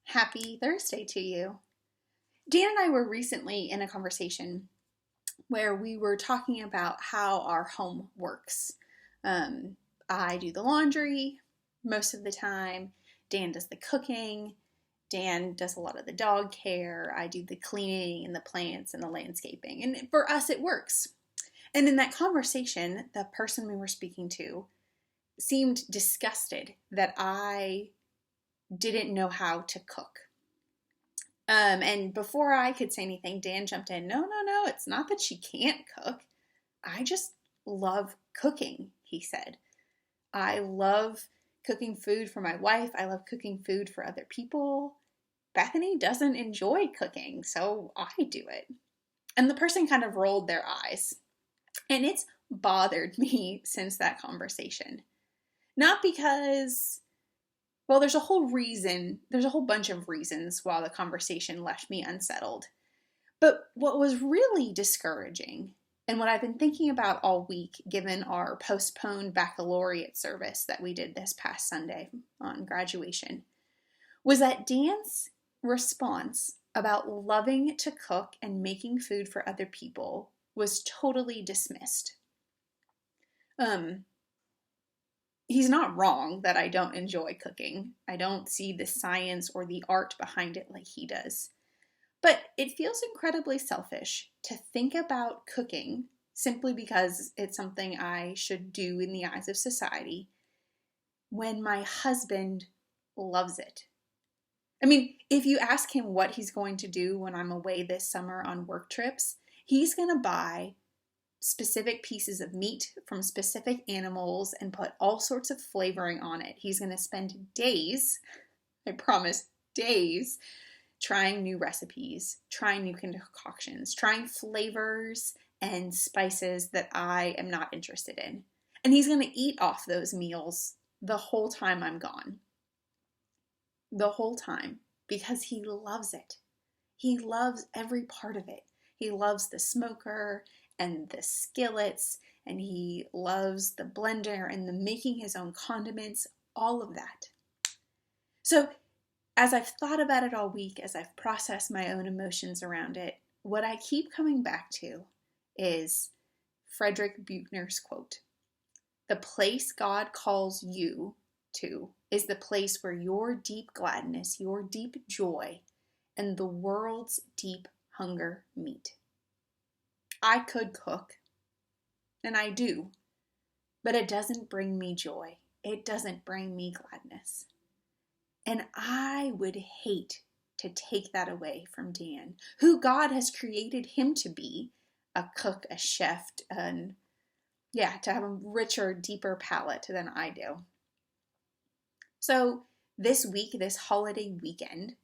Happy Thursday to you. Dan and I were recently in a conversation where we were talking about how our home works. Um, I do the laundry most of the time. Dan does the cooking. Dan does a lot of the dog care. I do the cleaning and the plants and the landscaping. And for us, it works. And in that conversation, the person we were speaking to seemed disgusted that I didn't know how to cook. And before I could say anything, Dan jumped in. No, it's not that she can't cook. I just love cooking, he said. I love cooking food for my wife. I love cooking food for other people. Bethany doesn't enjoy cooking, so I do it. And the person kind of rolled their eyes. And it's bothered me since that conversation. Not because... Well, there's a whole bunch of reasons why the conversation left me unsettled. But what was really discouraging, and what I've been thinking about all week, given our postponed baccalaureate service that we did this past Sunday on graduation, was that Dan's response about loving to cook and making food for other people was totally dismissed. He's not wrong that I don't enjoy cooking. I don't see the science or the art behind it like he does. But it feels incredibly selfish to think about cooking simply because it's something I should do in the eyes of society when my husband loves it. I mean, if you ask him what he's going to do when I'm away this summer on work trips, he's going to buy specific pieces of meat from specific animals and put all sorts of flavoring on it. He's going to spend days, I promise, days, trying new recipes, trying new concoctions, trying flavors and spices that I am not interested in. And he's going to eat off those meals the whole time I'm gone. The whole time. Because he loves it. He loves every part of it. He loves the smoker and the skillets, and he loves the blender and the making his own condiments, all of that. So as I've thought about it all week, as I've processed my own emotions around it, what I keep coming back to is Frederick Buechner's quote. The place God calls you to is the place where your deep gladness, your deep joy, and the world's deep hunger meet. I could cook, and I do, but it doesn't bring me joy. It doesn't bring me gladness. And I would hate to take that away from Dan, who God has created him to be, a cook, a chef, and to have a richer, deeper palate than I do. So this week, this holiday weekend,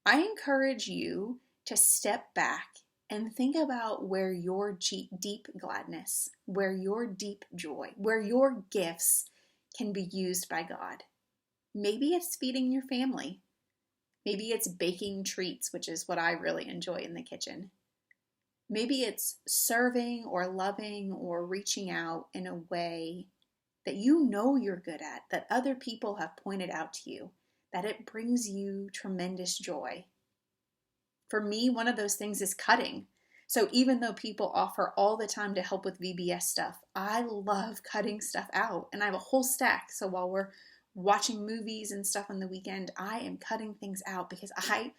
I encourage you to step back and think about where your deep gladness, where your deep joy, where your gifts can be used by God. Maybe it's feeding your family. Maybe it's baking treats, which is what I really enjoy in the kitchen. Maybe it's serving or loving or reaching out in a way that you know you're good at, that other people have pointed out to you, that it brings you tremendous joy. For me, one of those things is cutting. So even though people offer all the time to help with VBS stuff, I love cutting stuff out. And I have a whole stack. So while we're watching movies and stuff on the weekend, I am cutting things out because I,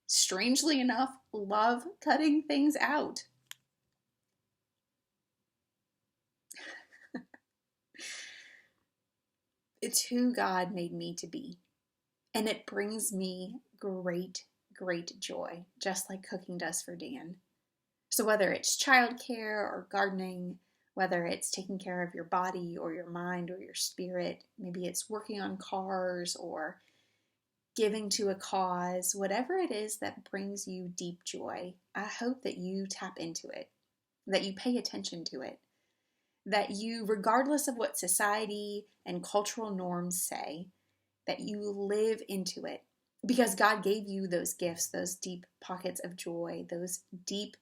strangely enough, love cutting things out. It's who God made me to be. And it brings me great joy, just like cooking does for Dan. So whether it's childcare or gardening, whether it's taking care of your body or your mind or your spirit, maybe it's working on cars or giving to a cause, whatever it is that brings you deep joy, I hope that you tap into it, that you pay attention to it, that you, regardless of what society and cultural norms say, that you live into it. Because God gave you those gifts, those deep pockets of joy, those deep,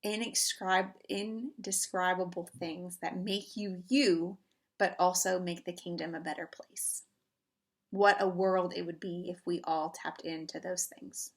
indescribable things that make you you, but also make the kingdom a better place. what a world it would be if we all tapped into those things.